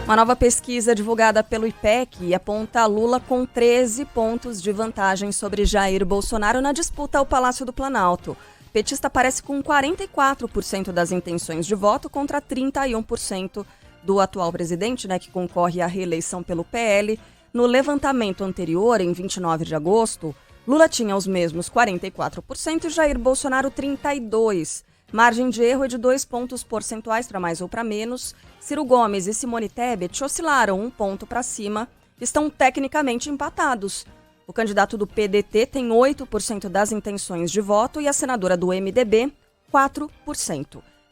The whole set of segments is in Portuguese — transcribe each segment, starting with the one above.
Uma nova pesquisa divulgada pelo IPEC aponta Lula com 13 pontos de vantagem sobre Jair Bolsonaro na disputa ao Palácio do Planalto. O petista aparece com 44% das intenções de voto contra 31% do atual presidente, que concorre à reeleição pelo PL. No levantamento anterior, em 29 de agosto, Lula tinha os mesmos 44% e Jair Bolsonaro 32%. Margem de erro é de 2 pontos percentuais para mais ou para menos. Ciro Gomes e Simone Tebet oscilaram 1 ponto para cima, estão tecnicamente empatados. O candidato do PDT tem 8% das intenções de voto e a senadora do MDB, 4%.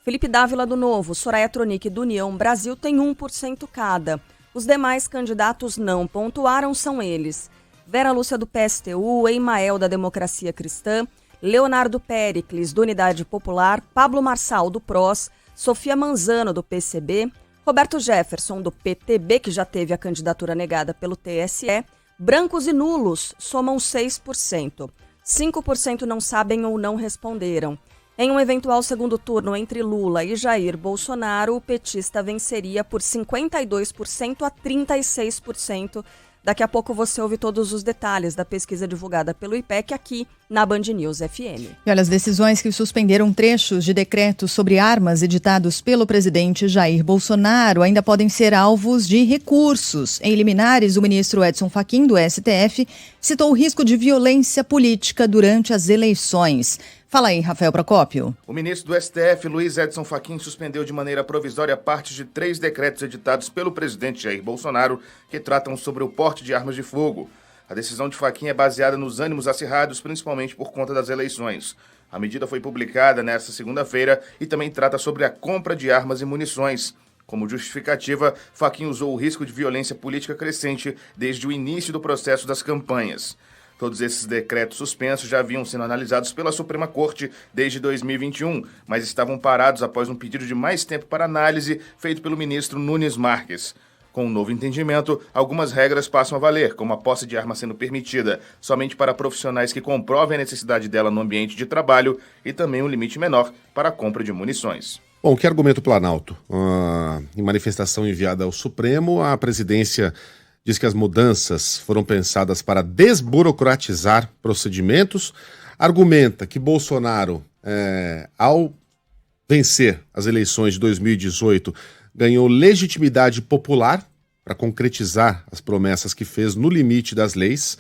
Felipe Dávila do Novo, Soraya Tronic do União Brasil tem 1% cada. Os demais candidatos não pontuaram são eles: Vera Lúcia do PSTU, Emael da Democracia Cristã, Leonardo Péricles, do Unidade Popular, Pablo Marçal, do PROS, Sofia Manzano, do PCB, Roberto Jefferson, do PTB, que já teve a candidatura negada pelo TSE, brancos e nulos somam 6%. 5% não sabem ou não responderam. Em um eventual segundo turno entre Lula e Jair Bolsonaro, o petista venceria por 52% a 36%. Daqui a pouco você ouve todos os detalhes da pesquisa divulgada pelo IPEC aqui na Band News FM. E olha, as decisões que suspenderam trechos de decretos sobre armas editados pelo presidente Jair Bolsonaro ainda podem ser alvos de recursos. Em liminares, o ministro Edson Fachin, do STF, citou o risco de violência política durante as eleições. Fala aí, Rafael Procópio. O ministro do STF, Luiz Edson Fachin, suspendeu de maneira provisória parte de 3 decretos editados pelo presidente Jair Bolsonaro que tratam sobre o porte de armas de fogo. A decisão de Fachin é baseada nos ânimos acirrados, principalmente por conta das eleições. A medida foi publicada nesta segunda-feira e também trata sobre a compra de armas e munições. Como justificativa, Fachin usou o risco de violência política crescente desde o início do processo das campanhas. Todos esses decretos suspensos já haviam sido analisados pela Suprema Corte desde 2021, mas estavam parados após um pedido de mais tempo para análise feito pelo ministro Nunes Marques. Com um novo entendimento, algumas regras passam a valer, como a posse de arma sendo permitida somente para profissionais que comprovem a necessidade dela no ambiente de trabalho e também um limite menor para a compra de munições. Bom, que argumento Planalto? Em manifestação enviada ao Supremo, a presidência diz que as mudanças foram pensadas para desburocratizar procedimentos, argumenta que Bolsonaro, ao vencer as eleições de 2018, ganhou legitimidade popular para concretizar as promessas que fez no limite das leis.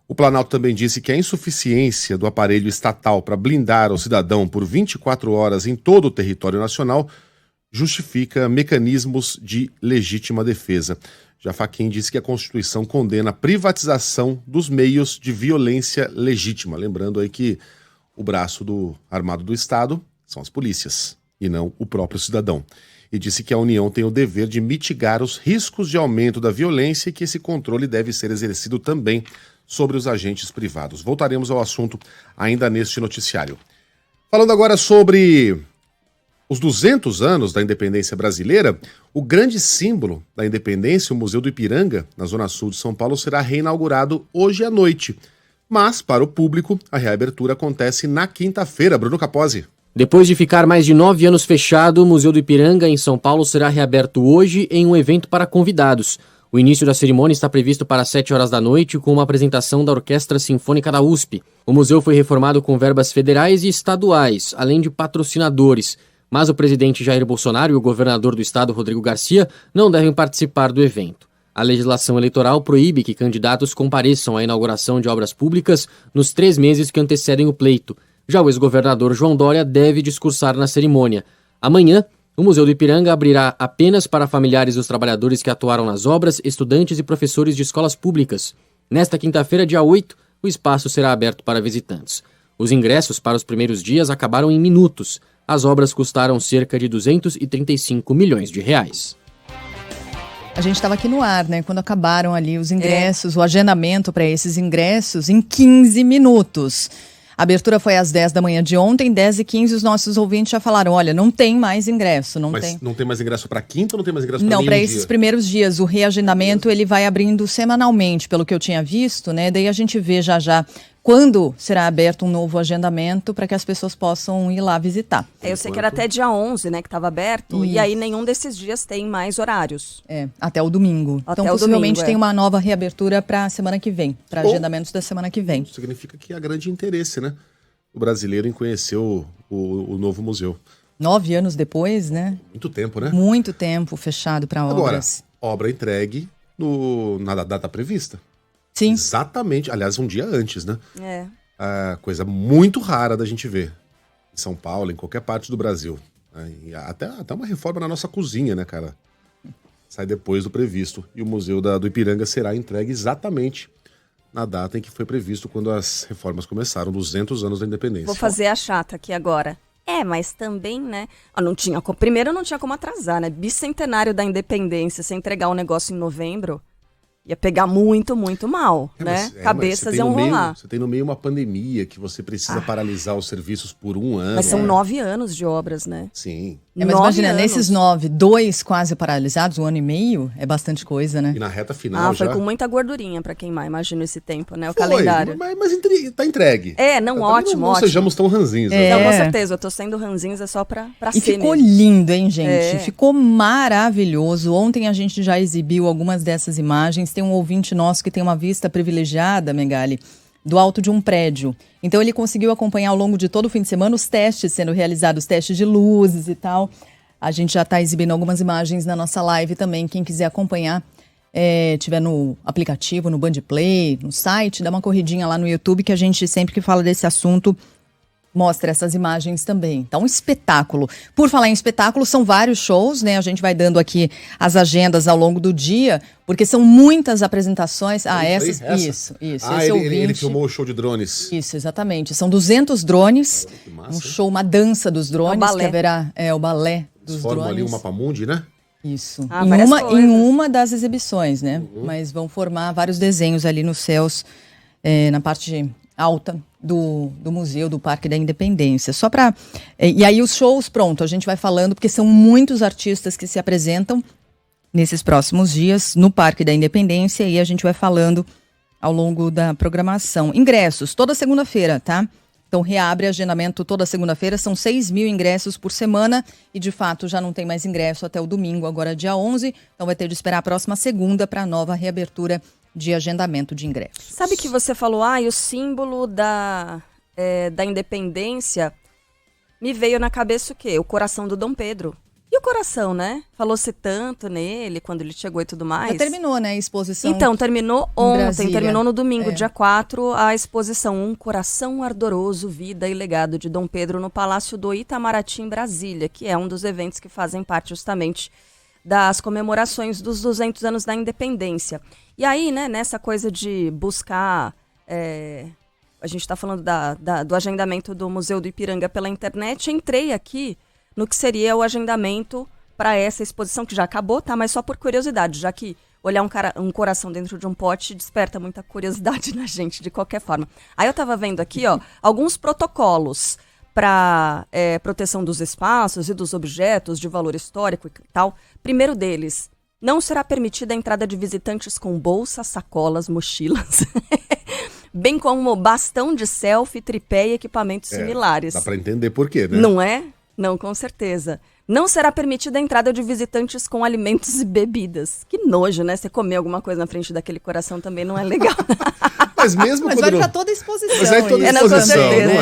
O Planalto também disse que a insuficiência do aparelho estatal para blindar o cidadão por 24 horas em todo o território nacional justifica mecanismos de legítima defesa. Já Fachin disse que a Constituição condena a privatização dos meios de violência legítima. Lembrando aí que o braço armado do Estado são as polícias e não o próprio cidadão. E disse que a União tem o dever de mitigar os riscos de aumento da violência e que esse controle deve ser exercido também sobre os agentes privados. Voltaremos ao assunto ainda neste noticiário. Falando agora sobre os 200 anos da independência brasileira, o grande símbolo da independência, o Museu do Ipiranga, na zona sul de São Paulo, será reinaugurado hoje à noite. Mas, para o público, a reabertura acontece na quinta-feira. Bruno Capozzi. Depois de ficar mais de 9 anos fechado, o Museu do Ipiranga, em São Paulo, será reaberto hoje em um evento para convidados. O início da cerimônia está previsto para as 7 horas da noite, com uma apresentação da Orquestra Sinfônica da USP. O museu foi reformado com verbas federais e estaduais, além de patrocinadores. Mas o presidente Jair Bolsonaro e o governador do estado, Rodrigo Garcia, não devem participar do evento. A legislação eleitoral proíbe que candidatos compareçam à inauguração de obras públicas nos 3 meses que antecedem o pleito. Já o ex-governador João Dória deve discursar na cerimônia. Amanhã, o Museu do Ipiranga abrirá apenas para familiares dos trabalhadores que atuaram nas obras, estudantes e professores de escolas públicas. Nesta quinta-feira, dia 8, o espaço será aberto para visitantes. Os ingressos para os primeiros dias acabaram em minutos. As obras custaram cerca de 235 milhões de reais. A gente estava aqui no ar, quando acabaram ali os ingressos, o agendamento para esses ingressos em 15 minutos. A abertura foi às 10 da manhã de ontem, 10h15, os nossos ouvintes já falaram, olha, não tem mais ingresso. Não tem mais ingresso para quinta ou não tem mais ingresso para nenhum dia? Não, para esses primeiros dias. O reagendamento ele vai abrindo semanalmente, pelo que eu tinha visto, Daí a gente vê já quando será aberto um novo agendamento para que as pessoas possam ir lá visitar. Eu sei que era até dia 11, né, que estava aberto, e aí nenhum desses dias tem mais horários. Até o domingo. Até então, o possivelmente domingo, tem uma nova reabertura para a semana que vem, para agendamentos da semana que vem. Significa que há grande interesse, né, o brasileiro em conhecer o novo museu. 9 anos depois, né? Muito tempo, né? Muito tempo fechado para Agora, obras. obra entregue na data prevista. Sim. Exatamente, aliás, um dia antes, né? Coisa muito rara da gente ver. Em São Paulo, em qualquer parte do Brasil. E até uma reforma na nossa cozinha, né, cara? Sai depois do previsto. E o Museu do Ipiranga será entregue exatamente na data em que foi previsto quando as reformas começaram, 200 anos da independência. Vou fazer a chata aqui agora. Mas também, né? Primeiro não tinha como atrasar, né? Bicentenário da independência, se entregar um negócio em novembro, ia pegar muito, muito mal, né? Cabeças iam rolar. Você tem no meio uma pandemia que você precisa paralisar os serviços por um ano. Mas são 9 anos de obras, né? Sim. Mas imagina, nesses 9, 2 quase paralisados, 1 ano e meio, é bastante coisa, né? E na reta final foi já... com muita gordurinha pra queimar, imagino esse tempo, né? O calendário. Mas tá entregue. Ótimo. Não sejamos tão ranzinhos. Não, com certeza, eu tô sendo ranzinza só pra E ser ficou mesmo. lindo, hein, gente? Ficou maravilhoso. Ontem a gente já exibiu algumas dessas imagens. Tem um ouvinte nosso que tem uma vista privilegiada, Megali, do alto de um prédio. Então ele conseguiu acompanhar ao longo de todo o fim de semana os testes sendo realizados, testes de luzes e tal. A gente já está exibindo algumas imagens na nossa live também. Quem quiser acompanhar, tiver no aplicativo, no Bandplay, no site, dá uma corridinha lá no YouTube, que a gente sempre que fala desse assunto mostra essas imagens também. Tá um espetáculo. Por falar em espetáculo, são vários shows, né? A gente vai dando aqui as agendas ao longo do dia, porque são muitas apresentações. Isso. Ele filmou o show de drones. Isso, exatamente. São 200 drones, um show, uma dança dos drones, balé. que haverá o balé dos drones. Formam ali um mapamundi, né? Isso. Em uma das exibições, né? Mas vão formar vários desenhos ali nos céus, na parte alta do Museu do Parque da Independência. Só para... E aí os shows, pronto, a gente vai falando, porque são muitos artistas que se apresentam nesses próximos dias no Parque da Independência, e a gente vai falando ao longo da programação. Ingressos, toda segunda-feira, tá? Então reabre agendamento toda segunda-feira, são 6.000 ingressos por semana, e de fato já não tem mais ingresso até o domingo, agora dia 11, então vai ter de esperar a próxima segunda para a nova reabertura de agendamento de ingressos. Sabe que você falou, o símbolo da independência, me veio na cabeça o quê? O coração do Dom Pedro. E o coração, né? Falou-se tanto nele, quando ele chegou e tudo mais. Já terminou, né, a exposição. Então, terminou ontem, Brasília. terminou no domingo, dia 4, a exposição Um Coração Ardoroso, Vida e Legado de Dom Pedro no Palácio do Itamaraty, em Brasília, que é um dos eventos que fazem parte justamente das comemorações dos 200 anos da independência. E aí, né, nessa coisa de buscar... a gente está falando do agendamento do Museu do Ipiranga pela internet. Entrei aqui no que seria o agendamento para essa exposição, que já acabou, tá? Mas só por curiosidade, já que olhar um coração dentro de um pote desperta muita curiosidade na gente, de qualquer forma. Aí eu estava vendo aqui, alguns protocolos para proteção dos espaços e dos objetos de valor histórico e tal. Primeiro deles, não será permitida a entrada de visitantes com bolsas, sacolas, mochilas, bem como bastão de selfie, tripé e equipamentos similares. Dá para entender por quê, né? Não é? Não, com certeza. Não será permitida a entrada de visitantes com alimentos e bebidas. Que nojo, né? Você comer alguma coisa na frente daquele coração também não é legal. Mas mesmo Mas quando vai não... para toda a exposição. Mas é toda a não, com exposição, certeza.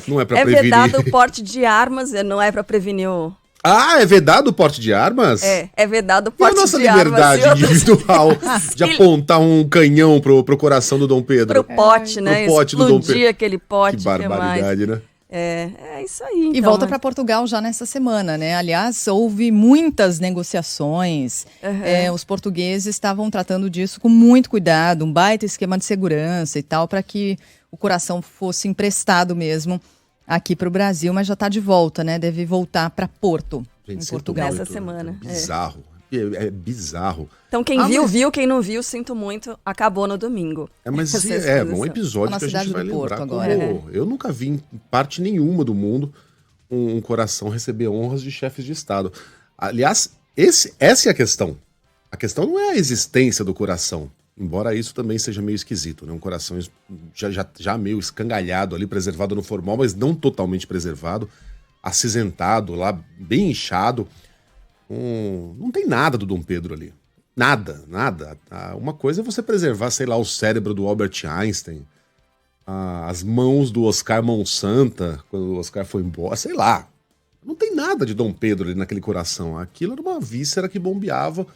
não é para É prevenir. vedado o porte de armas, não é para prevenir o... É vedado o porte de armas? É vedado o E a porte nossa de armas. liberdade individual de apontar um canhão pro coração do Dom Pedro? Pro pote, né? Pro pote do Dom Pedro. Explodir aquele pote. Que barbaridade, né? É isso aí. E então, volta para Portugal já nessa semana, né? Aliás, houve muitas negociações. Os portugueses estavam tratando disso com muito cuidado, um baita esquema de segurança e tal, para que o coração fosse emprestado mesmo aqui para o Brasil, mas já está de volta, né? Deve voltar para Porto, Gente, em Portugal. Essa semana. É bizarro. É bizarro. Então quem viu, quem não viu, sinto muito, acabou no domingo. Mas Essa é um exposição. episódio que a gente vai lembrar agora, como... Eu nunca vi em parte nenhuma do mundo um coração receber honras de chefes de Estado. Aliás, essa é a questão. A questão não é a existência do coração. Embora isso também seja meio esquisito, né? Um coração já meio escangalhado ali, preservado no formal, mas não totalmente preservado, acinzentado lá, bem inchado. Não tem nada do Dom Pedro ali. Nada. Uma coisa é você preservar, sei lá, o cérebro do Albert Einstein, as mãos do Oscar Monsanta, quando o Oscar foi embora, sei lá. Não tem nada de Dom Pedro ali naquele coração. Aquilo era uma víscera que bombeava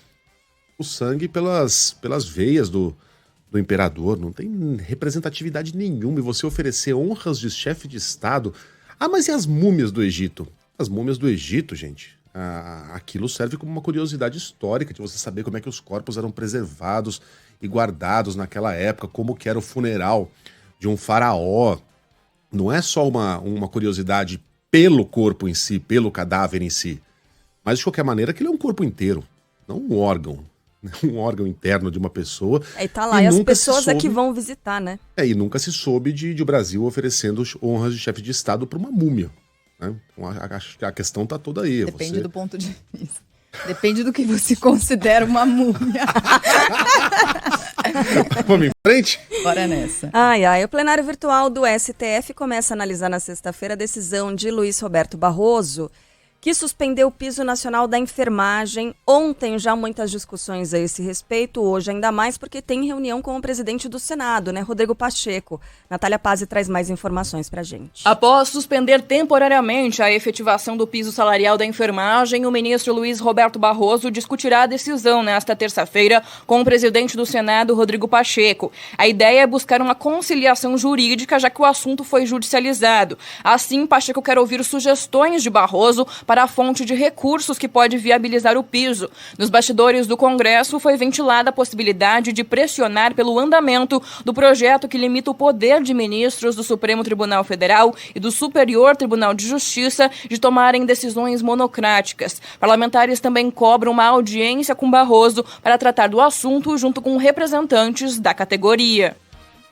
o sangue pelas veias do imperador. Não tem representatividade nenhuma. E você oferecer honras de chefe de Estado... mas e as múmias do Egito? As múmias do Egito, gente, aquilo serve como uma curiosidade histórica de você saber como é que os corpos eram preservados e guardados naquela época, como que era o funeral de um faraó. Não é só uma curiosidade pelo corpo em si, pelo cadáver em si, mas de qualquer maneira aquilo é um corpo inteiro, não um órgão interno de uma pessoa. E tá lá, e as pessoas é que vão visitar, né? E nunca se soube de o Brasil oferecendo honras de chefe de Estado para uma múmia, né? Então, acho que a questão tá toda aí. Depende do ponto de vista. Depende do que você considera uma múmia. Vamos em frente? Bora nessa. O plenário virtual do STF começa a analisar na sexta-feira a decisão de Luiz Roberto Barroso, que suspendeu o piso nacional da enfermagem. Ontem já muitas discussões a esse respeito, hoje ainda mais porque tem reunião com o presidente do Senado, né, Rodrigo Pacheco. Natália Pazzi traz mais informações pra gente. Após suspender temporariamente a efetivação do piso salarial da enfermagem, o ministro Luiz Roberto Barroso discutirá a decisão nesta terça-feira com o presidente do Senado, Rodrigo Pacheco. A ideia é buscar uma conciliação jurídica, já que o assunto foi judicializado. Assim, Pacheco quer ouvir sugestões de Barroso para a fonte de recursos que pode viabilizar o piso. Nos bastidores do Congresso foi ventilada a possibilidade de pressionar pelo andamento do projeto que limita o poder de ministros do Supremo Tribunal Federal e do Superior Tribunal de Justiça de tomarem decisões monocráticas. Parlamentares também cobram uma audiência com Barroso para tratar do assunto junto com representantes da categoria.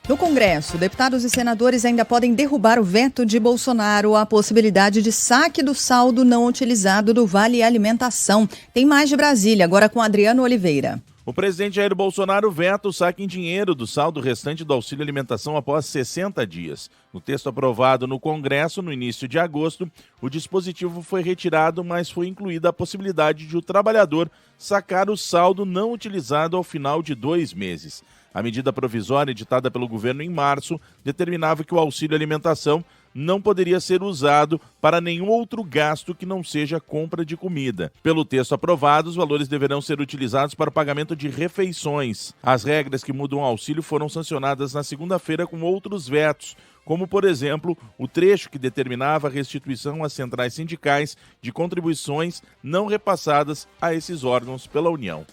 No Congresso, deputados e senadores ainda podem derrubar o veto de Bolsonaro à possibilidade de saque do saldo não utilizado do Vale Alimentação. Tem mais de Brasília, agora com Adriano Oliveira. O presidente Jair Bolsonaro veta o saque em dinheiro do saldo restante do auxílio alimentação após 60 dias. No texto aprovado no Congresso, no início de agosto, o dispositivo foi retirado, mas foi incluída a possibilidade de o trabalhador sacar o saldo não utilizado ao final de 2 meses. A medida provisória editada pelo governo em março determinava que o auxílio alimentação não poderia ser usado para nenhum outro gasto que não seja compra de comida. Pelo texto aprovado, os valores deverão ser utilizados para o pagamento de refeições. As regras que mudam o auxílio foram sancionadas na segunda-feira com outros vetos, como, por exemplo, o trecho que determinava a restituição às centrais sindicais de contribuições não repassadas a esses órgãos pela União.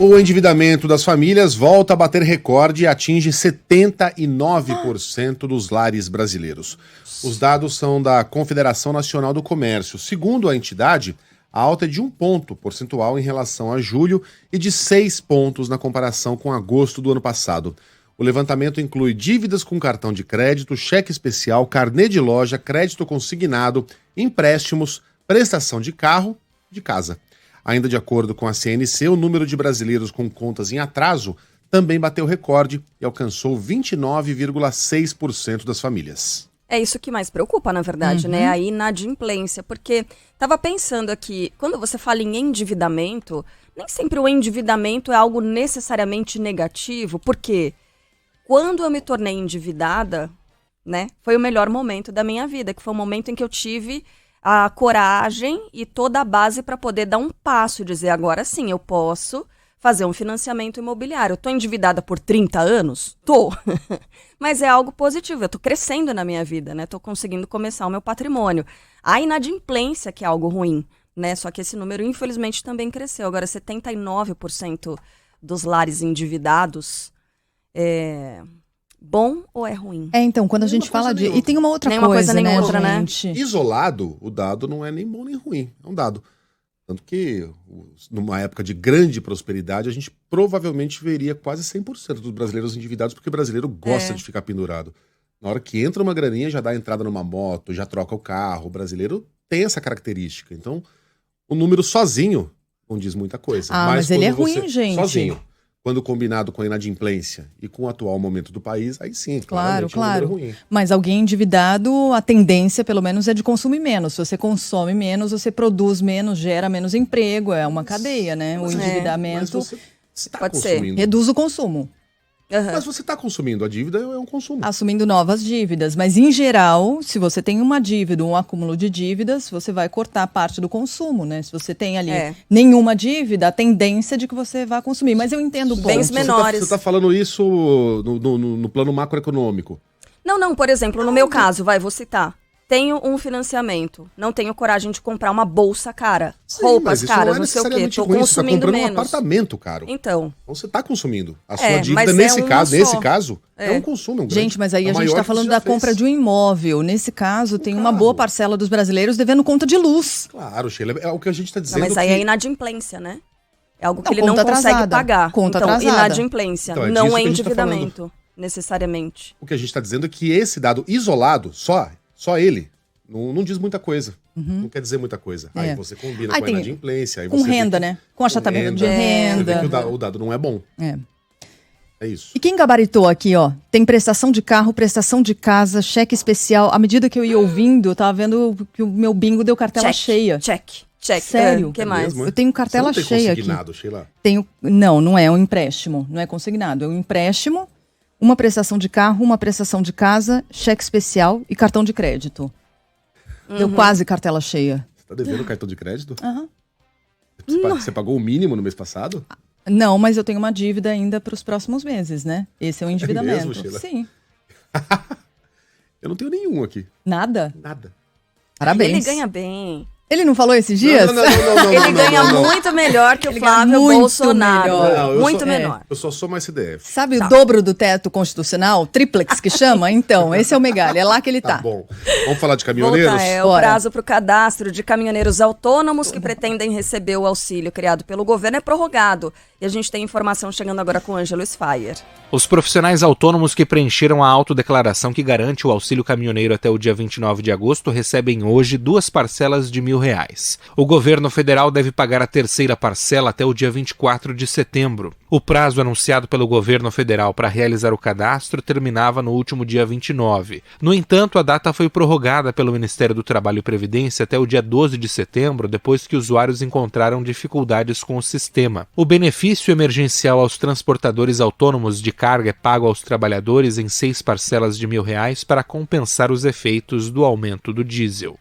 O endividamento das famílias volta a bater recorde e atinge 79% dos lares brasileiros. Os dados são da Confederação Nacional do Comércio. Segundo a entidade, a alta é de 1 ponto percentual em relação a julho e de 6 pontos na comparação com agosto do ano passado. O levantamento inclui dívidas com cartão de crédito, cheque especial, carnê de loja, crédito consignado, empréstimos, prestação de carro e de casa. Ainda de acordo com a CNC, o número de brasileiros com contas em atraso também bateu recorde e alcançou 29,6% das famílias. É isso que mais preocupa, na verdade, né? A inadimplência, porque estava pensando aqui, quando você fala em endividamento, nem sempre o endividamento é algo necessariamente negativo, porque quando eu me tornei endividada, né, foi o melhor momento da minha vida, que foi o momento em que eu tive a coragem e toda a base para poder dar um passo e dizer, agora sim, eu posso fazer um financiamento imobiliário. Eu tô endividada por 30 anos? Tô. Mas é algo positivo, eu tô crescendo na minha vida, né? Tô conseguindo começar o meu patrimônio. A inadimplência que é algo ruim, né? Só que esse número, infelizmente, também cresceu. Agora, 79% dos lares endividados é bom ou é ruim? Então, quando a gente fala de... E tem uma outra coisa, nem né, outra, gente? Isolado, o dado não é nem bom nem ruim, é um dado. Tanto que, numa época de grande prosperidade, a gente provavelmente veria quase 100% dos brasileiros endividados, porque o brasileiro gosta de ficar pendurado. Na hora que entra uma graninha, já dá entrada numa moto, já troca o carro. O brasileiro tem essa característica. Então, o número sozinho não diz muita coisa. Mas ele é ruim, gente. Sozinho. quando combinado com a inadimplência e com o atual momento do país, aí sim, Claro, claramente é um número claro. ruim. Mas alguém endividado, a tendência, pelo menos, é de consumir menos. Se você consome menos, você produz menos, gera menos emprego. É uma cadeia, né? O endividamento Mas você está Pode ser. consumindo. reduz o consumo, Mas você está consumindo. A dívida é um consumo. assumindo novas dívidas. Mas, em geral, se você tem uma dívida, um acúmulo de dívidas, você vai cortar parte do consumo, né? Se você tem ali nenhuma dívida, a tendência é de que você vá consumir. Mas eu entendo o ponto. Bens menores. Você está falando isso no plano macroeconômico. Não, por exemplo, no meu caso, vou citar. Tenho um financiamento, não tenho coragem de comprar uma bolsa cara, Sim, roupas mas isso caras, é não sei o quê. necessariamente Tô ruim, você tá consumindo comprando menos. um apartamento caro. Então, Você está consumindo. A sua mas dívida, é nesse uma caso, só. é um consumo. Gente, mas aí a gente maior está que falando você da já fez. compra de um imóvel. Nesse caso, tem uma carro. boa parcela dos brasileiros devendo conta de luz. Claro, Sheila, é o que a gente está não, dizendo. mas aí que... é inadimplência, né? É algo que Não, ele não conta consegue atrasada. pagar. Conta então, atrasada. inadimplência, Então, é disso não que é a gente tá endividamento, necessariamente. O que a gente está dizendo é que esse dado isolado, só ele, não diz muita coisa. Não quer dizer muita coisa. Aí você combina Aí com a tem- inadimplência. Aí com você vê renda, que- né? Com achatamento de Você renda. vê que o dado não é bom. É. É isso. E quem gabaritou aqui, ó? Tem prestação de carro, prestação de casa, cheque especial. À medida que eu ia ouvindo, eu tava vendo que o meu bingo deu cartela cheia. Check. Sério? O que É mais? mesmo, é? Eu tenho cartela Você não cheia tem aqui. consignado, Sheila? Não é um empréstimo, não é consignado. É um empréstimo, uma prestação de carro, uma prestação de casa, cheque especial e cartão de crédito. Deu quase cartela cheia. Você está devendo cartão de crédito? Aham. Você pagou o mínimo no mês passado? Não, mas eu tenho uma dívida ainda para os próximos meses, né? Esse é o endividamento. mesmo, Sheila? Sim. Eu não tenho nenhum aqui. Nada? Nada. Parabéns. Ele ganha bem. Ele não falou esses dias? Não, Ele ganha muito melhor que o Ele ganha Flávio muito Bolsonaro. melhor. Não, eu Muito sou- menor. Eu só sou mais CDF. Sabe o dobro do teto constitucional? Triplex que chama? Então, esse é o Megali, é lá que ele tá. Tá bom. Vamos falar de caminhoneiros? Voltar, o Bora. prazo para o cadastro de caminhoneiros autônomos que pretendem receber o auxílio criado pelo governo é prorrogado. E a gente tem informação chegando agora com o Ângelo Sfaier. Os profissionais autônomos que preencheram a autodeclaração que garante o auxílio caminhoneiro até o dia 29 de agosto recebem hoje 2 parcelas de R$1.000. O governo federal deve pagar a terceira parcela até o dia 24 de setembro. O prazo anunciado pelo governo federal para realizar o cadastro terminava no último dia 29. No entanto, a data foi prorrogada pelo Ministério do Trabalho e Previdência até o dia 12 de setembro, depois que usuários encontraram dificuldades com o sistema. O benefício emergencial aos transportadores autônomos de carga é pago aos trabalhadores em 6 parcelas de R$1.000 para compensar os efeitos do aumento do diesel.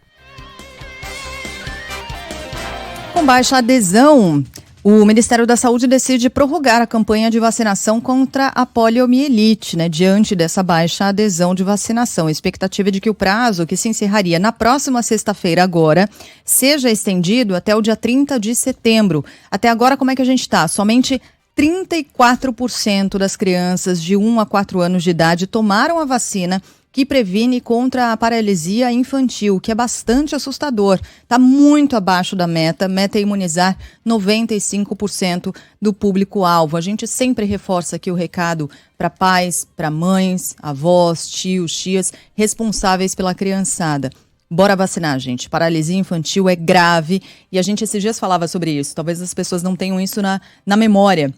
Com baixa adesão, o Ministério da Saúde decide prorrogar a campanha de vacinação contra a poliomielite, né? Diante dessa baixa adesão de vacinação. A expectativa é de que o prazo, que se encerraria na próxima sexta-feira agora, seja estendido até o dia 30 de setembro. Até agora, como é que a gente está? Somente 34% das crianças de 1 a 4 anos de idade tomaram a vacina que previne contra a paralisia infantil, que é bastante assustador. Está muito abaixo da meta. A meta é imunizar 95% do público-alvo. A gente sempre reforça aqui o recado para pais, para mães, avós, tios, tias, responsáveis pela criançada. Bora vacinar, gente. Paralisia infantil é grave e a gente esses dias falava sobre isso. Talvez as pessoas não tenham isso na memória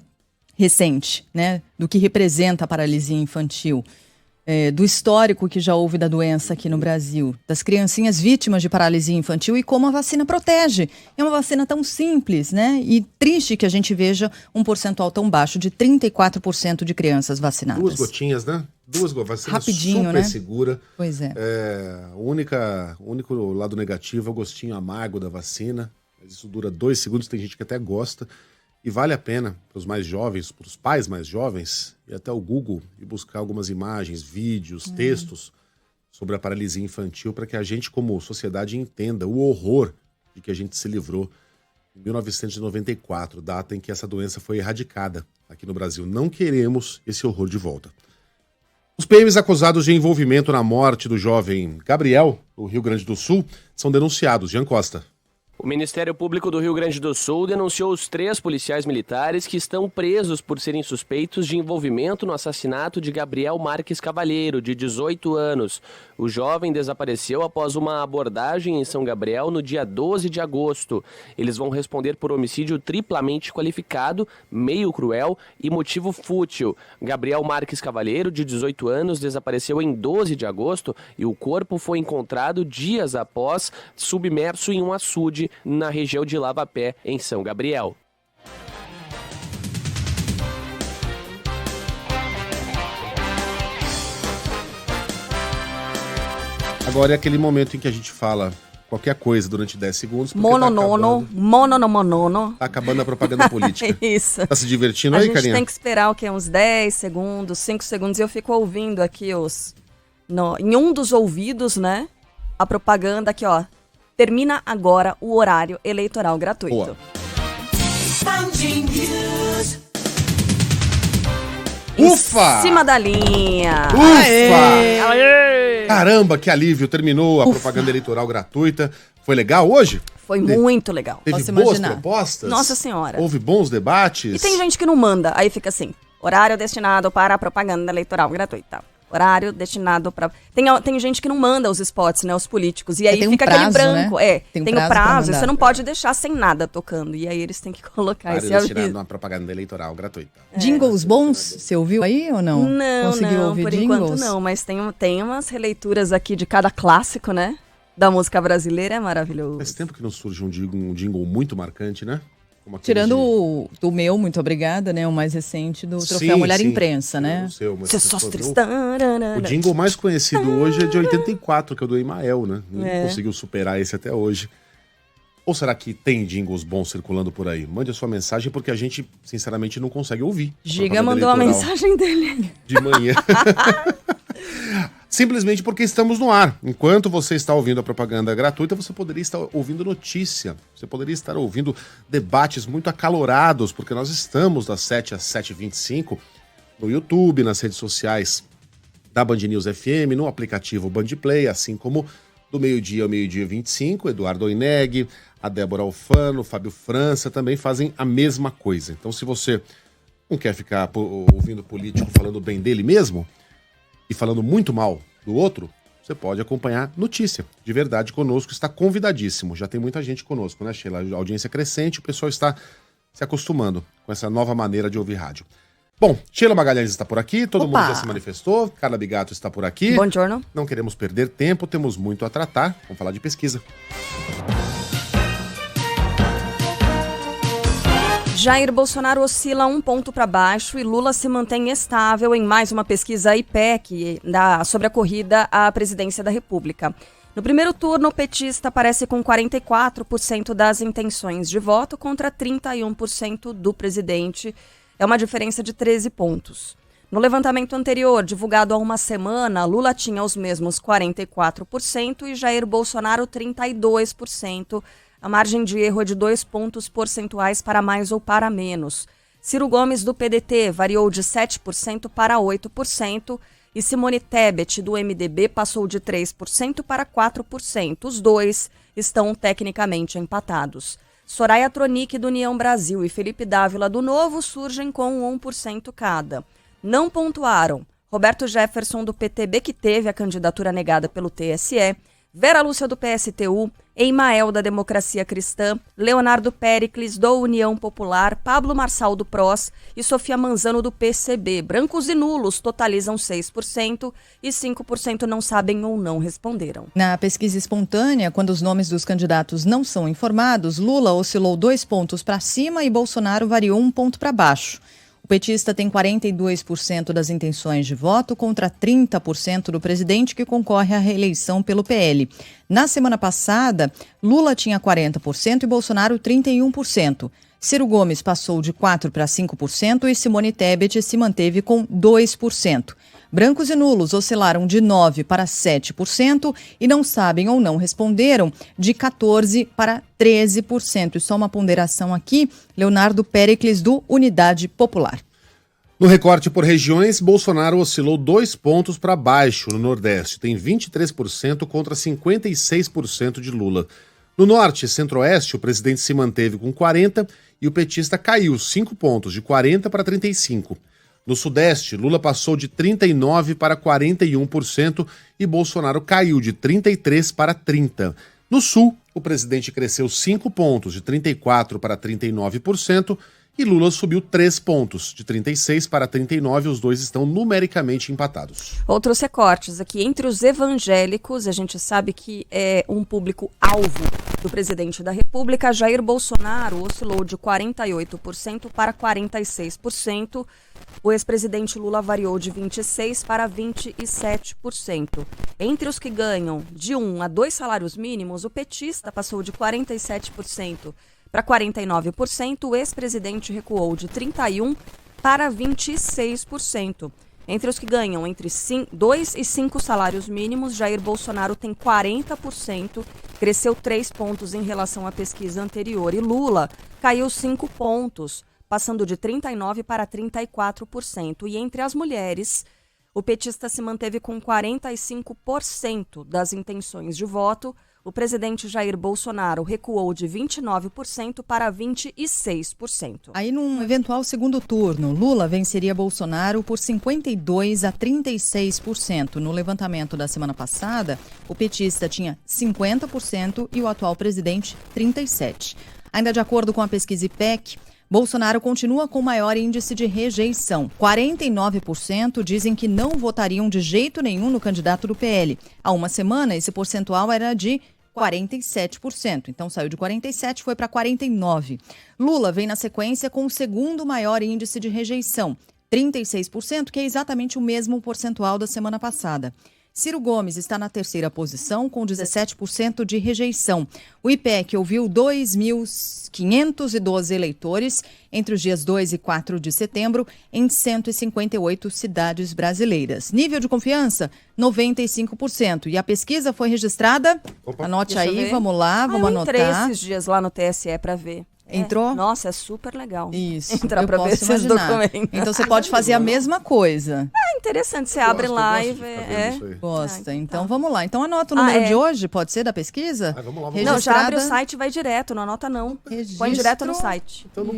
recente, né? Do que representa a paralisia infantil. Do histórico que já houve da doença aqui no Brasil, das criancinhas vítimas de paralisia infantil e como a vacina protege. É uma vacina tão simples, né? E triste que a gente veja um percentual tão baixo de 34% de crianças vacinadas. 2 gotinhas, né? 2 vacina Rapidinho, super né? segura. Pois é. O único lado negativo é o gostinho amargo da vacina. Mas isso dura 2 segundos, tem gente que até gosta. E vale a pena para os mais jovens, para os pais mais jovens, ir até o Google e buscar algumas imagens, vídeos, textos sobre a paralisia infantil para que a gente, como sociedade, entenda o horror de que a gente se livrou em 1994, data em que essa doença foi erradicada aqui no Brasil. Não queremos esse horror de volta. Os PMs acusados de envolvimento na morte do jovem Gabriel, no Rio Grande do Sul, são denunciados. Jean Costa. O Ministério Público do Rio Grande do Sul denunciou os 3 policiais militares que estão presos por serem suspeitos de envolvimento no assassinato de Gabriel Marques Cavalheiro, de 18 anos. O jovem desapareceu após uma abordagem em São Gabriel no dia 12 de agosto. Eles vão responder por homicídio triplamente qualificado, meio cruel e motivo fútil. Gabriel Marques Cavalheiro, de 18 anos, desapareceu em 12 de agosto e o corpo foi encontrado dias após, submerso em um açude na região de Lavapé, em São Gabriel. Agora é aquele momento em que a gente fala qualquer coisa durante 10 segundos. Mononono. Tá acabando a propaganda política. Isso. Tá se divertindo aí, Carinha? A gente tem que esperar o quê? Uns 10 segundos, 5 segundos. E eu fico ouvindo aqui em um dos ouvidos, né? A propaganda aqui, ó. Termina agora o horário eleitoral gratuito. Boa. Ufa! Em cima da linha. Ufa! Aê! Caramba, que alívio. Terminou a propaganda eleitoral gratuita. Foi legal hoje? Foi muito legal. Teve Posso boas imaginar. propostas? Nossa Senhora. Houve bons debates? E tem gente que não manda. Aí fica assim, horário destinado para a propaganda eleitoral gratuita. Horário destinado para... Tem gente que não manda os spots, né, os políticos. E aí fica prazo, aquele branco. Né? Tem o prazo. Você não pode deixar sem nada tocando. E aí eles têm que colocar esse aviso. Destinado a uma propaganda eleitoral gratuita. Jingles bons, você ouviu aí ou não? Não, ouvir por jingles? enquanto não. Mas tem umas releituras aqui de cada clássico, né? Da música brasileira, é maravilhoso. Faz tempo que não surge um jingle muito marcante, né? Tirando do meu, muito obrigada, né? O mais recente do Troféu Mulher Imprensa, né? O jingle mais conhecido hoje é de 84, que é o do Emael, né? Não conseguiu superar esse até hoje. Ou será que tem jingles bons circulando por aí? Mande a sua mensagem, porque a gente, sinceramente, não consegue ouvir. Giga mandou a mensagem dele. De manhã. Simplesmente porque estamos no ar. Enquanto você está ouvindo a propaganda gratuita, você poderia estar ouvindo notícia. Você poderia estar ouvindo debates muito acalorados, porque nós estamos das 7 às 7h25 no YouTube, nas redes sociais da Band News FM, no aplicativo Band Play, assim como do meio-dia ao meio-dia 25, Eduardo Oineg, a Débora Alfano, o Fábio França também fazem a mesma coisa. Então, se você não quer ficar ouvindo político falando bem dele mesmo, e falando muito mal do outro, você pode acompanhar notícia de verdade conosco, está convidadíssimo. Já tem muita gente conosco, né, Sheila? A audiência crescente, o pessoal está se acostumando com essa nova maneira de ouvir rádio. Bom, Sheila Magalhães está por aqui, todo mundo já se manifestou, Carla Bigato está por aqui. Buongiorno. Não queremos perder tempo, temos muito a tratar. Vamos falar de pesquisa. Jair Bolsonaro oscila 1 ponto para baixo e Lula se mantém estável em mais uma pesquisa IPEC sobre a corrida à presidência da República. No primeiro turno, o petista aparece com 44% das intenções de voto contra 31% do presidente. É uma diferença de 13 pontos. No levantamento anterior, divulgado há uma semana, Lula tinha os mesmos 44% e Jair Bolsonaro 32%. A margem de erro é de 2 pontos percentuais para mais ou para menos. Ciro Gomes, do PDT, variou de 7% para 8%. E Simone Tebet, do MDB, passou de 3% para 4%. Os dois estão tecnicamente empatados. Soraya Tronic, do União Brasil, e Felipe Dávila, do Novo, surgem com 1% cada. Não pontuaram Roberto Jefferson, do PTB, que teve a candidatura negada pelo TSE, Vera Lúcia, do PSTU, Emael, da Democracia Cristã, Leonardo Péricles, do União Popular, Pablo Marçal, do PROS e Sofia Manzano, do PCB. Brancos e nulos totalizam 6% e 5% não sabem ou não responderam. Na pesquisa espontânea, quando os nomes dos candidatos não são informados, Lula oscilou 2 pontos para cima e Bolsonaro variou 1 ponto para baixo. O petista tem 42% das intenções de voto contra 30% do presidente que concorre à reeleição pelo PL. Na semana passada, Lula tinha 40% e Bolsonaro 31%. Ciro Gomes passou de 4% para 5% e Simone Tebet se manteve com 2%. Brancos e nulos oscilaram de 9% para 7% e não sabem ou não responderam de 14% para 13%. E só uma ponderação aqui, Leonardo Péricles, do Unidade Popular. No recorte por regiões, Bolsonaro oscilou 2 pontos para baixo no Nordeste. Tem 23% contra 56% de Lula. No Norte e Centro-Oeste, o presidente se manteve com 40 e o petista caiu 5 pontos, de 40 para 35. No Sudeste, Lula passou de 39% para 41% e Bolsonaro caiu de 33% para 30%. No Sul, o presidente cresceu 5 pontos, de 34% para 39%, e Lula subiu 3 pontos, de 36% para 39%. Os dois estão numericamente empatados. Outros recortes aqui. Entre os evangélicos, a gente sabe que é um público-alvo do presidente da República. Jair Bolsonaro oscilou de 48% para 46%. O ex-presidente Lula variou de 26% para 27%. Entre os que ganham de 1 a 2 salários mínimos, o petista passou de 47% para 49%. O ex-presidente recuou de 31% para 26%. Entre os que ganham entre 2 e 5 salários mínimos, Jair Bolsonaro tem 40%, cresceu 3 pontos em relação à pesquisa anterior. E Lula caiu 5 pontos, passando de 39% para 34%. E entre as mulheres, o petista se manteve com 45% das intenções de voto. O presidente Jair Bolsonaro recuou de 29% para 26%. Aí, num eventual segundo turno, Lula venceria Bolsonaro por 52% a 36%. No levantamento da semana passada, o petista tinha 50% e o atual presidente 37%. Ainda de acordo com a pesquisa IPEC, Bolsonaro continua com maior índice de rejeição. 49% dizem que não votariam de jeito nenhum no candidato do PL. Há uma semana, esse percentual era de 47%. Então, saiu de 47% e foi para 49%. Lula vem na sequência com o segundo maior índice de rejeição, 36%, que é exatamente o mesmo percentual da semana passada. Ciro Gomes está na terceira posição, com 17% de rejeição. O IPEC ouviu 2.512 eleitores entre os dias 2 e 4 de setembro em 158 cidades brasileiras. Nível de confiança, 95%. E a pesquisa foi registrada? Opa. Anote aí, vamos lá, vamos anotar. Eu entrei esses dias lá no TSE para ver. Entrou? Nossa, é super legal. Isso. Entrar para ver esses documentos. Então você pode fazer a mesma coisa. É interessante, você abre lá e vê. Gosta. Então vamos lá. Então anota o número de hoje, pode ser, da pesquisa? Vamos lá, Não, já abre o site e vai direto, não anota não. Põe direto no site. Então não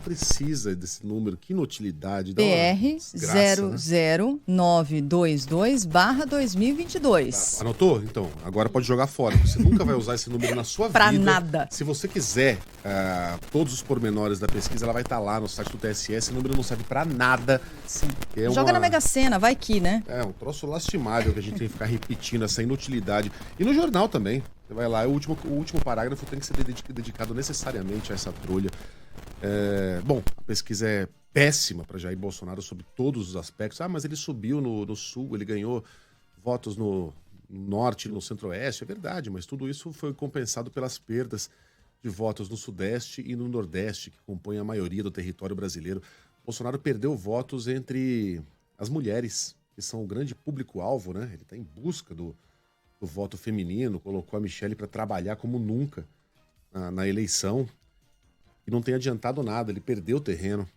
precisa desse número. Que inutilidade. PR 00922/2022. Anotou? Então, agora pode jogar fora. Você nunca vai usar esse número na sua vida. Pra nada. Se você quiser todos os pormenores da pesquisa, ela vai estar lá no site do TSE. Esse número não serve pra nada. Sim. Joga na Mega Sena, vai que, né? É um troço lastimável que a gente tem que ficar repetindo essa inutilidade. E no jornal também. Você vai lá, o último parágrafo tem que ser dedicado necessariamente a essa trolha. Bom, a pesquisa é péssima para Jair Bolsonaro sobre todos os aspectos. Mas ele subiu no Sul, ele ganhou votos no Norte, no Centro-Oeste. É verdade, mas tudo isso foi compensado pelas perdas de votos no Sudeste e no Nordeste, que compõem a maioria do território brasileiro. Bolsonaro perdeu votos entre as mulheres, que são o grande público-alvo, né? Ele está em busca do voto feminino, colocou a Michelle para trabalhar como nunca na eleição e não tem adiantado nada. Ele perdeu terreno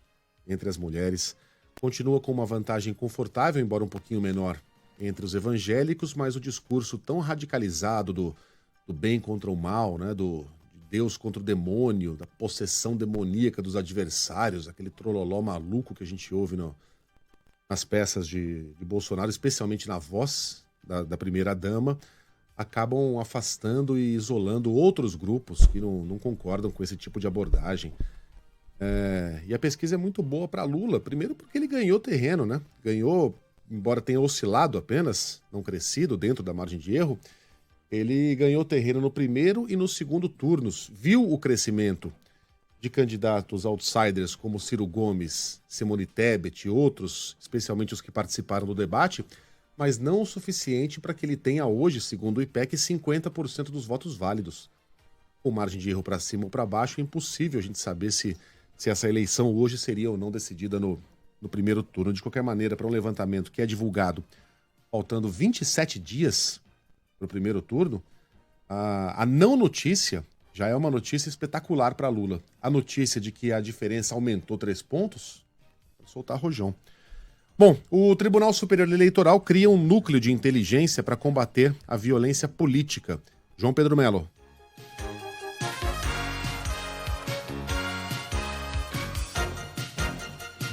entre as mulheres. Continua com uma vantagem confortável, embora um pouquinho menor, entre os evangélicos, mas o discurso tão radicalizado do bem contra o mal, né? De Deus contra o demônio, da possessão demoníaca dos adversários, aquele trololó maluco que a gente ouve nas peças de Bolsonaro, especialmente na voz da primeira-dama, acabam afastando e isolando outros grupos que não concordam com esse tipo de abordagem. E a pesquisa é muito boa para Lula, primeiro porque ele ganhou terreno, né? Ganhou, embora tenha oscilado apenas, não crescido dentro da margem de erro, ele ganhou terreno no primeiro e no segundo turnos. Viu o crescimento de candidatos outsiders como Ciro Gomes, Simone Tebet e outros, especialmente os que participaram do debate, mas não o suficiente para que ele tenha hoje, segundo o IPEC, 50% dos votos válidos. Com margem de erro para cima ou para baixo, é impossível a gente saber se essa eleição hoje seria ou não decidida no primeiro turno. De qualquer maneira, para um levantamento que é divulgado faltando 27 dias para o primeiro turno, a não notícia já é uma notícia espetacular para Lula. A notícia de que a diferença aumentou 3 pontos, vou soltar rojão. Bom, o Tribunal Superior Eleitoral cria um núcleo de inteligência para combater a violência política. João Pedro Melo.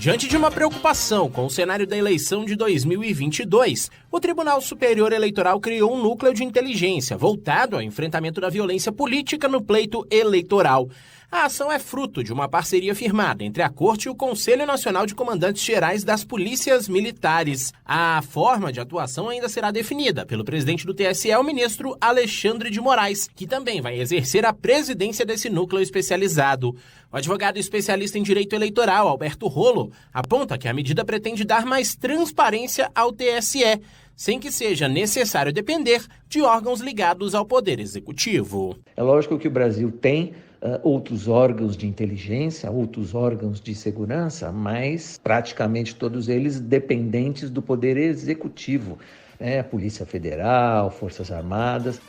Diante de uma preocupação com o cenário da eleição de 2022, o Tribunal Superior Eleitoral criou um núcleo de inteligência voltado ao enfrentamento da violência política no pleito eleitoral. A ação é fruto de uma parceria firmada entre a Corte e o Conselho Nacional de Comandantes Gerais das Polícias Militares. A forma de atuação ainda será definida pelo presidente do TSE, o ministro Alexandre de Moraes, que também vai exercer a presidência desse núcleo especializado. O advogado especialista em direito eleitoral, Alberto Rolo, aponta que a medida pretende dar mais transparência ao TSE, sem que seja necessário depender de órgãos ligados ao Poder Executivo. É lógico que o Brasil tem outros órgãos de inteligência, outros órgãos de segurança, mas praticamente todos eles dependentes do Poder Executivo, né? Polícia Federal, Forças Armadas.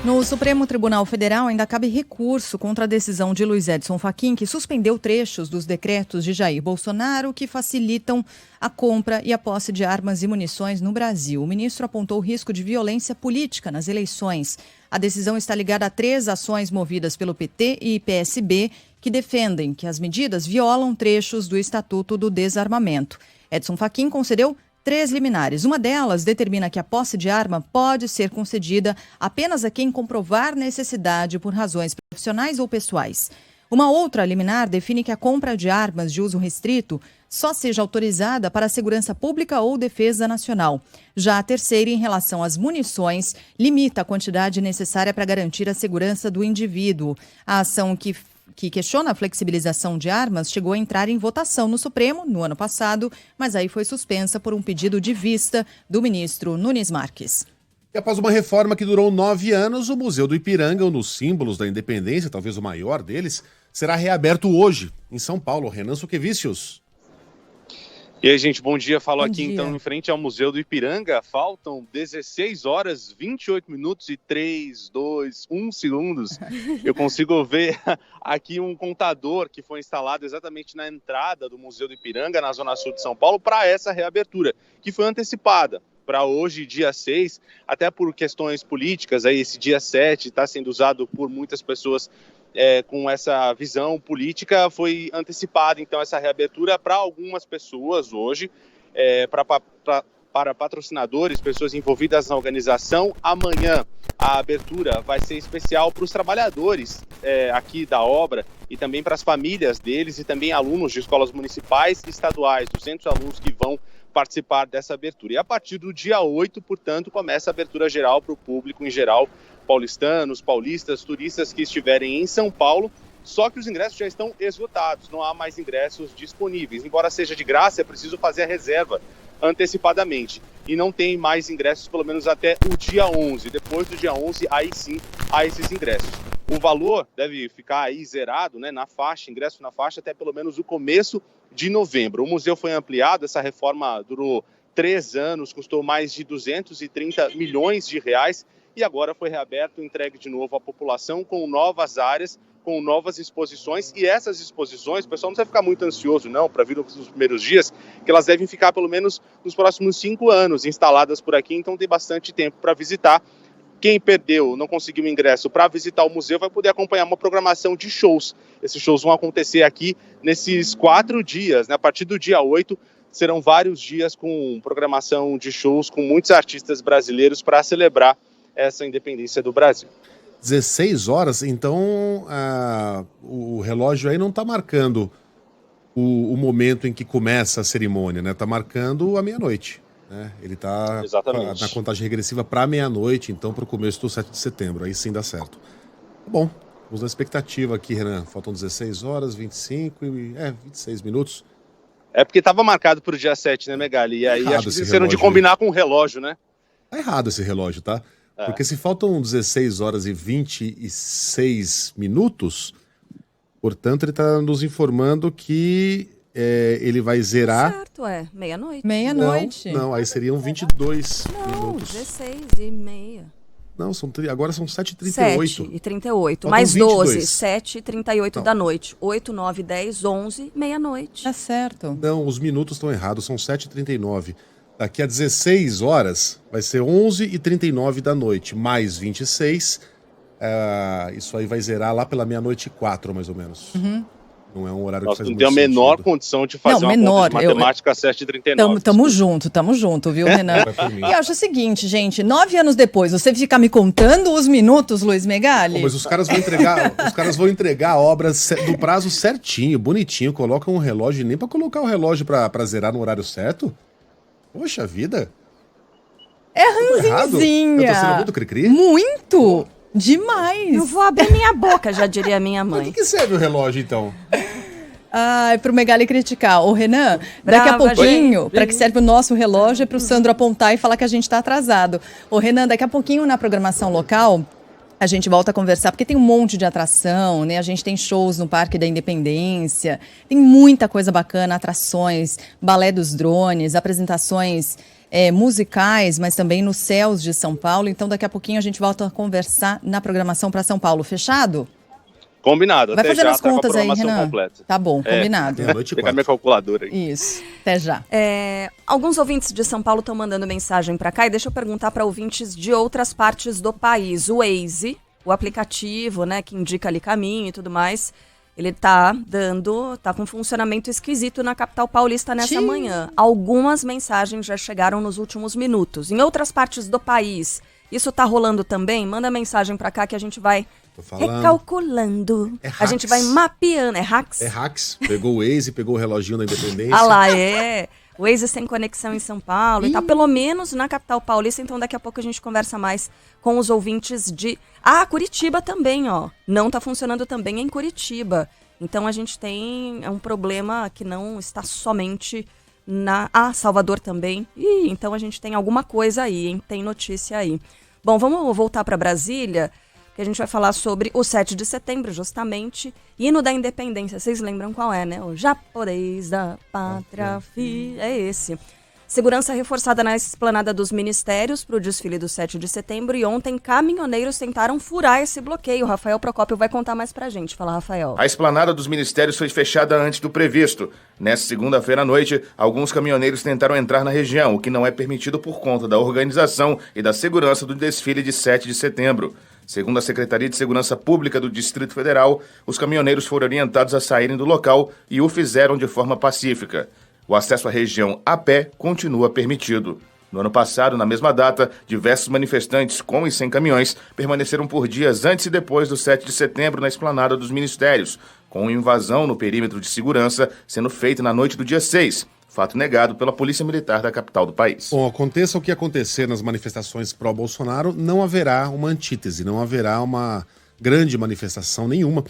No Supremo Tribunal Federal ainda cabe recurso contra a decisão de Luiz Edson Fachin, que suspendeu trechos dos decretos de Jair Bolsonaro que facilitam a compra e a posse de armas e munições no Brasil. O ministro apontou o risco de violência política nas eleições. A decisão está ligada a 3 ações movidas pelo PT e PSB que defendem que as medidas violam trechos do Estatuto do Desarmamento. Edson Fachin concedeu 3 liminares. Uma delas determina que a posse de arma pode ser concedida apenas a quem comprovar necessidade por razões profissionais ou pessoais. Uma outra liminar define que a compra de armas de uso restrito só seja autorizada para a segurança pública ou defesa nacional. Já a terceira, em relação às munições, limita a quantidade necessária para garantir a segurança do indivíduo. A ação que questiona a flexibilização de armas chegou a entrar em votação no Supremo no ano passado, mas aí foi suspensa por um pedido de vista do ministro Nunes Marques. E após uma reforma que durou 9 anos, o Museu do Ipiranga, um dos símbolos da independência, talvez o maior deles, será reaberto hoje, em São Paulo. Renan Suquevicius. E aí, gente, bom dia. Falo Bom aqui dia. Então em frente ao Museu do Ipiranga. Faltam 16 horas, 28 minutos e 3, 2, 1 segundos. Eu consigo ver aqui um contador que foi instalado exatamente na entrada do Museu do Ipiranga, na Zona Sul de São Paulo, para essa reabertura, que foi antecipada para hoje, dia 6, até por questões políticas. Aí esse dia 7 está sendo usado por muitas pessoas com essa visão política, foi antecipada então essa reabertura para algumas pessoas hoje, para patrocinadores, pessoas envolvidas na organização. Amanhã a abertura vai ser especial para os trabalhadores aqui da obra e também para as famílias deles e também alunos de escolas municipais e estaduais, 200 alunos que vão participar dessa abertura. E a partir do dia 8, portanto, começa a abertura geral para o público em geral, paulistanos, paulistas, turistas que estiverem em São Paulo, só que os ingressos já estão esgotados, não há mais ingressos disponíveis. Embora seja de graça, é preciso fazer a reserva antecipadamente. E não tem mais ingressos, pelo menos até o dia 11. Depois do dia 11, aí sim, há esses ingressos. O valor deve ficar aí zerado, né, na faixa, ingresso na faixa, até pelo menos o começo de novembro. O museu foi ampliado, essa reforma durou 3 anos, custou mais de 230 milhões de reais e agora foi reaberto, entregue de novo à população com novas áreas, com novas exposições. E essas exposições, o pessoal não precisa ficar muito ansioso não para vir nos primeiros dias, que elas devem ficar pelo menos nos próximos 5 anos instaladas por aqui, então tem bastante tempo para visitar. Quem perdeu, não conseguiu ingresso para visitar o museu, vai poder acompanhar uma programação de shows. Esses shows vão acontecer aqui nesses 4 dias, né? A partir do dia 8, serão vários dias com programação de shows com muitos artistas brasileiros para celebrar essa independência do Brasil. 16 horas, então o relógio aí não está marcando o momento em que começa a cerimônia, né? Está marcando a meia-noite. Né? Ele está na contagem regressiva para meia-noite, então para o começo do 7 de setembro. Aí sim dá certo. Bom, vamos na expectativa aqui, Renan. Faltam 16 horas, 26 minutos. É porque estava marcado para o dia 7, né, Megali? E aí acho que esqueceram de combinar com o relógio, né? Tá errado esse relógio, tá? Porque se faltam 16 horas e 26 minutos, portanto, ele está nos informando que ele vai zerar... Certo, meia-noite. Meia-noite. Não, aí seriam 22 minutos. 16 e meia. Não, agora são 7h38. 7h38, mais 12, 7h38 da noite. 8, 9, 10, 11, meia-noite. Tá certo. Não, os minutos estão errados, são 7h39. Daqui a 16 horas vai ser 11h39 da noite, mais 26, Isso aí vai zerar lá pela 00:04, mais ou menos. Não é um horário que faz muito sentido. Nós não tem a menor sentido. condição de fazer uma conta de matemática às 7h39. Tamo junto, viu, Renan? E eu acho o seguinte, gente, 9 anos depois, você fica me contando os minutos, Luiz Megali? Mas os caras vão entregar a obra do prazo certinho, bonitinho, colocam um relógio, nem pra colocar o relógio pra zerar no horário certo. Poxa vida. É ranzinzinha. Eu tô sendo muito cri-cri? Muito! Demais! Eu vou abrir minha boca, já diria minha mãe. Pra que serve o relógio, então? Pro Megali criticar. Ô, Renan, daqui a pouquinho, para que serve o nosso relógio, é pro Sandro apontar e falar que a gente tá atrasado. Ô, Renan, daqui a pouquinho na programação local, a gente volta a conversar, porque tem um monte de atração, né? A gente tem shows no Parque da Independência, tem muita coisa bacana, atrações, balé dos drones, apresentações musicais, mas também nos céus de São Paulo. Então, daqui a pouquinho a gente volta a conversar na programação para São Paulo. Fechado? Combinado. Vai fazer as contas aí, Renan. Completa. Tá bom, combinado. Pegar minha calculadora aí. Isso, até já. Alguns ouvintes de São Paulo estão mandando mensagem para cá e deixa eu perguntar para ouvintes de outras partes do país. O Waze, o aplicativo, né, que indica ali caminho e tudo mais, ele tá com funcionamento esquisito na capital paulista nessa manhã. Algumas mensagens já chegaram nos últimos minutos. Em outras partes do país, isso tá rolando também? Manda mensagem pra cá que a gente vai recalculando. A gente vai mapeando. É hacks? É hacks. Pegou o Waze, pegou o reloginho da Independência. Ah lá, O Waze sem conexão em São Paulo e tá pelo menos na capital paulista, então daqui a pouco a gente conversa mais com os ouvintes de... Curitiba também, ó. Não tá funcionando também em Curitiba. Então a gente tem um problema que não está somente na... Salvador também. Então a gente tem alguma coisa aí, hein? Tem notícia aí. Bom, vamos voltar para Brasília, que a gente vai falar sobre o 7 de setembro, justamente, hino da independência. Vocês lembram qual é, né? O japonês da pátria, é esse. Segurança reforçada na esplanada dos ministérios para o desfile do 7 de setembro. E ontem, caminhoneiros tentaram furar esse bloqueio. Rafael Procópio vai contar mais pra gente. Fala, Rafael. A esplanada dos ministérios foi fechada antes do previsto. Nesta segunda-feira à noite, alguns caminhoneiros tentaram entrar na região, o que não é permitido por conta da organização e da segurança do desfile de 7 de setembro. Segundo a Secretaria de Segurança Pública do Distrito Federal, os caminhoneiros foram orientados a saírem do local e o fizeram de forma pacífica. O acesso à região a pé continua permitido. No ano passado, na mesma data, diversos manifestantes com e sem caminhões permaneceram por dias antes e depois do 7 de setembro na esplanada dos ministérios, com invasão no perímetro de segurança sendo feita na noite do dia 6. Fato negado pela Polícia Militar da capital do país. Bom, aconteça o que acontecer nas manifestações pró-Bolsonaro, não haverá uma antítese, não haverá uma grande manifestação nenhuma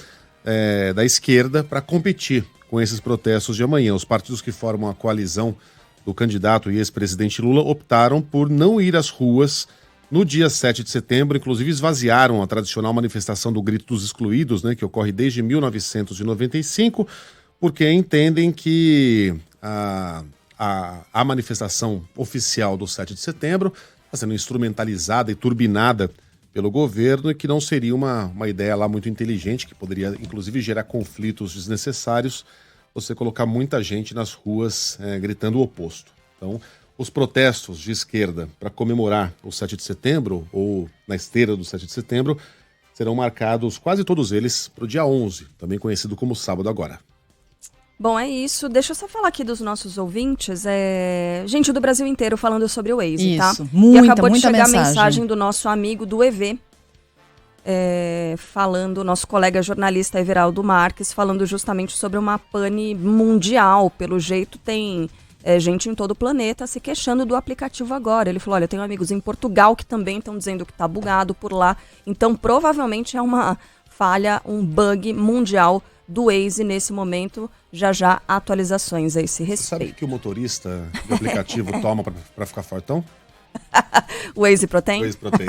da esquerda para competir com esses protestos de amanhã. Os partidos que formam a coalizão do candidato e ex-presidente Lula optaram por não ir às ruas no dia 7 de setembro, inclusive esvaziaram a tradicional manifestação do Grito dos Excluídos, né, que ocorre desde 1995, porque entendem que a manifestação oficial do 7 de setembro está sendo instrumentalizada e turbinada pelo governo e que não seria uma ideia lá muito inteligente, que poderia inclusive gerar conflitos desnecessários, você colocar muita gente nas ruas gritando o oposto. Então, os protestos de esquerda para comemorar o 7 de setembro, ou na esteira do 7 de setembro, serão marcados, quase todos eles, para o dia 11, também conhecido como sábado agora. Bom, é isso. Deixa eu só falar aqui dos nossos ouvintes. Gente do Brasil inteiro falando sobre o Waze, tá? Muita, e acabou de chegar mensagem. A mensagem do nosso amigo do EV, falando, nosso colega jornalista Everaldo Marques, falando justamente sobre uma pane mundial. Pelo jeito tem gente em todo o planeta se queixando do aplicativo agora. Ele falou, olha, eu tenho amigos em Portugal que também estão dizendo que tá bugado por lá. Então, provavelmente é uma falha, um bug mundial do Waze nesse momento. Já atualizações a esse respeito. Sabe o que o motorista do aplicativo toma para ficar fortão? O Waze Protein? O Waze Protein.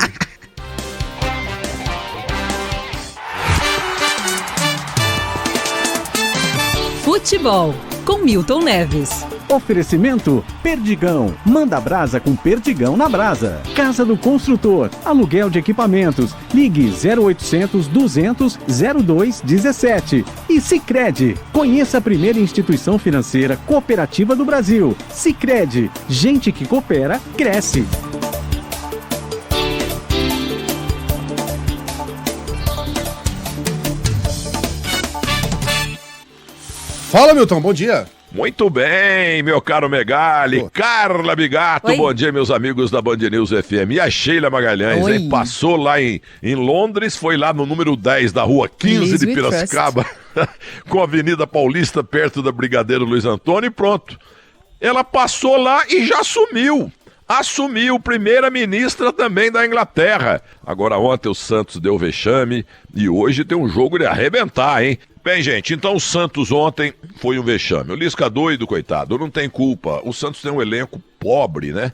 Futebol, com Milton Neves. Oferecimento Perdigão. Manda brasa com Perdigão na brasa. Casa do Construtor. Aluguel de equipamentos. Ligue 0800 200 0217. E Sicredi. Conheça a primeira instituição financeira cooperativa do Brasil. Sicredi. Gente que coopera, cresce. Fala, Milton, bom dia. Muito bem, meu caro Megali, Carla Bigato, Oi. bom dia, meus amigos da Band News FM. E a Sheila Magalhães, hein? Passou lá em Londres, foi lá no número 10 da rua 15 de Piracicaba, com a Avenida Paulista, perto da Brigadeiro Luiz Antônio, e pronto. Ela passou lá e já sumiu. Assumiu primeira-ministra também da Inglaterra. Agora ontem o Santos deu vexame e hoje tem um jogo de arrebentar, hein? Bem, gente, então o Santos ontem foi um vexame. O Lisca doido, coitado, não tem culpa. O Santos tem um elenco pobre, né?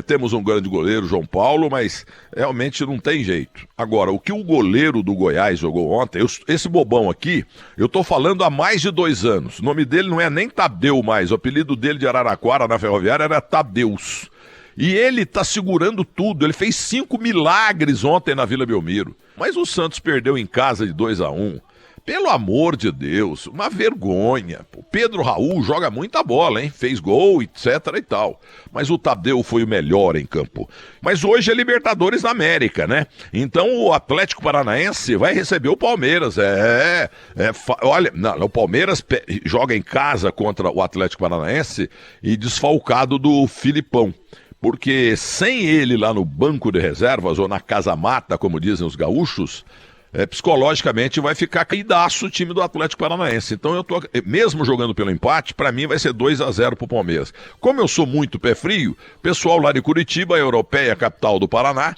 Temos um grande goleiro, João Paulo, mas realmente não tem jeito. Agora, o que o goleiro do Goiás jogou ontem, esse bobão aqui, eu tô falando há mais de 2 anos. O nome dele não é nem Tadeu mais, o apelido dele de Araraquara na Ferroviária era Tadeus. E ele tá segurando tudo, ele fez 5 milagres ontem na Vila Belmiro. Mas o Santos perdeu em casa de 2-1. Pelo amor de Deus, uma vergonha. O Pedro Raul joga muita bola, hein? Fez gol, etc e tal. Mas o Tadeu foi o melhor em campo. Mas hoje é Libertadores da América, né? Então o Atlético Paranaense vai receber o Palmeiras. Olha, o Palmeiras joga em casa contra o Atlético Paranaense e desfalcado do Filipão. Porque sem ele lá no banco de reservas, ou na casa-mata, como dizem os gaúchos, psicologicamente vai ficar caidaço o time do Atlético Paranaense. Então eu tô, mesmo jogando pelo empate, para mim vai ser 2-0 pro Palmeiras. Como eu sou muito pé frio, o pessoal lá de Curitiba, a Europeia, capital do Paraná,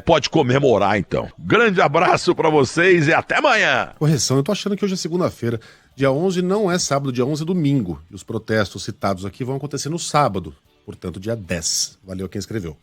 pode comemorar então. Grande abraço para vocês e até amanhã! Correção, eu tô achando que hoje é segunda-feira. Dia 11 não é sábado, dia 11 é domingo. E os protestos citados aqui vão acontecer no sábado. Portanto, dia 10. Valeu quem escreveu.